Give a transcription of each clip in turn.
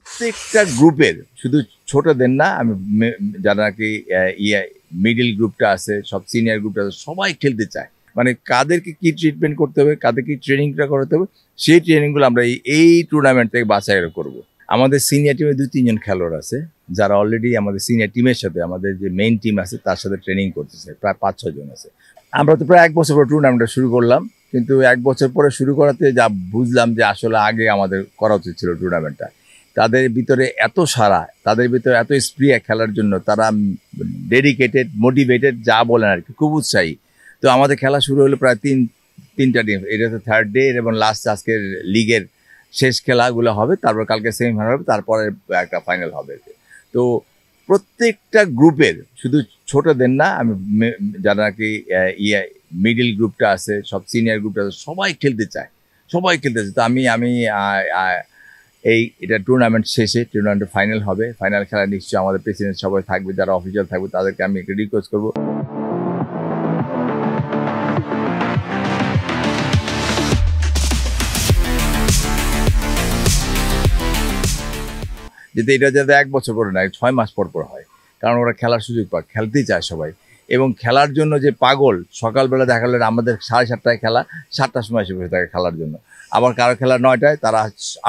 প্রত্যেকটা গ্রুপের শুধু ছোটদের না আমি যারা নাকি মিডিল গ্রুপটা আছে সব সিনিয়র গ্রুপটা আছে সবাই খেলতে চায়। মানে কাদেরকে কি ট্রিটমেন্ট করতে হবে, কাদেরকে ট্রেনিংটা করাতে হবে, সেই ট্রেনিংগুলো আমরা এই টুর্নামেন্ট থেকে বাছাই করব। আমাদের সিনিয়র টিমে 2-3 জন খেলোয়াড় আছে যারা অলরেডি আমাদের সিনিয়র টিমের সাথে আমাদের যে মেইন টিম আছে তার সাথে ট্রেনিং করতেছে, প্রায় 5-6 জন আছে। আমরা তো প্রায় 1 বছর পরে টুর্নামেন্টটা শুরু করলাম, কিন্তু 1 বছর পরে শুরু করাতে যা বুঝলাম যে আসলে আগে আমাদের করা উচিত ছিল টুর্নামেন্টটা। তাদের ভিতরে এত সারা, তাদের ভিতরে এত স্প্রিয়া খেলার জন্য, তারা ডেডিকেটেড, মোটিভেটেড, যা বলেন আর কি, খুব উৎসাহী। তো আমাদের খেলা শুরু হলো প্রায় তিনটা টিম, এটা তো 3rd ডে এবং লাস্ট আজকের লিগের শেষ খেলাগুলো হবে, তারপর কালকে সেমিফাইনাল হবে, তারপরে একটা ফাইনাল হবে। তো প্রত্যেকটা গ্রুপের শুধু ছোটদের না আমি যারা নাকি মিডিল গ্রুপটা আছে সব সিনিয়র গ্রুপটা আছে সবাই খেলতে চায়, তো আমি এটা টুর্নামেন্ট শেষে টুর্নামেন্টের ফাইনাল হবে, ফাইনাল খেলা নিশ্চয়ই আমাদের প্রেসিডেন্ট সবাই থাকবে, যারা অফিসিয়াল থাকবে তাদেরকে আমি একটা রিকোয়েস্ট করবো যাতে এটা যাতে 1 বছর পরে না 6 মাস পর হয়, কারণ ওরা খেলার সুযোগ পায়, খেলতেই চায় সবাই। এবং খেলার জন্য যে পাগল, সকালবেলা দেখা গেল আমাদের 7:30টায় খেলা, 7টার সময় এসে বসে থাকে খেলার জন্য, আবার কারো খেলা 9টায়, তারা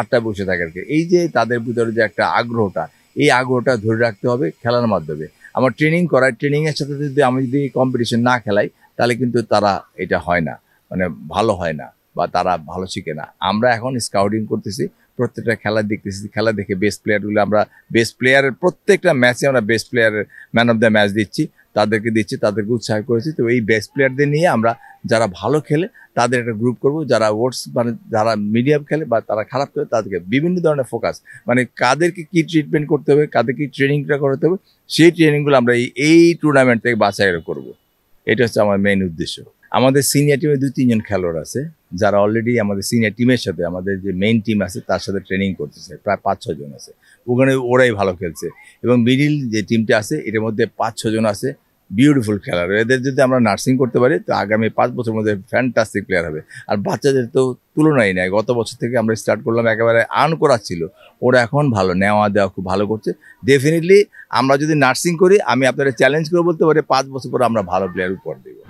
8টায় বসে থাকে আর কি। এই যে তাদের ভিতরে যে একটা আগ্রহটা, এই আগ্রহটা ধরে রাখতে হবে খেলার মাধ্যমে। আমার ট্রেনিং করায়, ট্রেনিংয়ের সাথে আমি যদি কম্পিটিশন না খেলাই তাহলে কিন্তু তারা এটা হয় না, মানে ভালো হয় না বা তারা ভালো শিখে না। আমরা এখন স্কাউটিং করতেছি, প্রত্যেকটা খেলা দেখতেছি, খেলা দেখে বেস্ট প্লেয়ারগুলো আমরা বেস্ট প্লেয়ারের প্রত্যেকটা ম্যাচে আমরা বেস্ট প্লেয়ারের ম্যান অফ দ্য ম্যাচ দিচ্ছি, তাদেরকে উৎসাহ করেছি। তো এই বেস্ট প্লেয়ারদের নিয়ে আমরা যারা ভালো খেলে তাদের একটা গ্রুপ করব, যারা ওয়ার্ডস মানে যারা মিডিয়াম খেলে বা তারা খারাপ খেলে তাদেরকে বিভিন্ন ধরনের ফোকাস, মানে কাদেরকে কি ট্রিটমেন্ট করতে হবে, কাদেরকে ট্রেনিংটা করাতে হবে, সেই ট্রেনিংগুলো আমরা এই টুর্নামেন্ট থেকে বাছাই করব। এটা হচ্ছে আমার মেইন উদ্দেশ্য। আমাদের সিনিয়র টিমে 2-3 জন খেলোয়াড় আছে যারা অলরেডি আমাদের সিনিয়র টিমের সাথে আমাদের যে মেইন টিম আছে তার সাথে ট্রেনিং করতেছে, প্রায় 5-6 জন আছে। ওখানে ওরাই ভালো খেলছে। এবং মিডিল যে টিমটা আছে এটার মধ্যে 5-6 জন আছে বিউটিফুল খেলোয়াড়। এদের যদি আমরা নার্সিং করতে পারি তো আগামী 5 বছরের মধ্যে ফ্যান্টাস্টিক প্লেয়ার হবে। আর বাচ্চাদের তো তুলনাই নাই, গত বছর থেকে আমরা স্টার্ট করলাম, একেবারে আর্ন করা ছিল, ওরা এখন ভালো নেওয়া দেওয়া খুব ভালো করছে। ডেফিনেটলি আমরা যদি নার্সিং করি, আমি আপনাদের চ্যালেঞ্জ করে বলতে পারি 5 বছর পরে আমরা ভালো প্লেয়ার উপহার দেবো।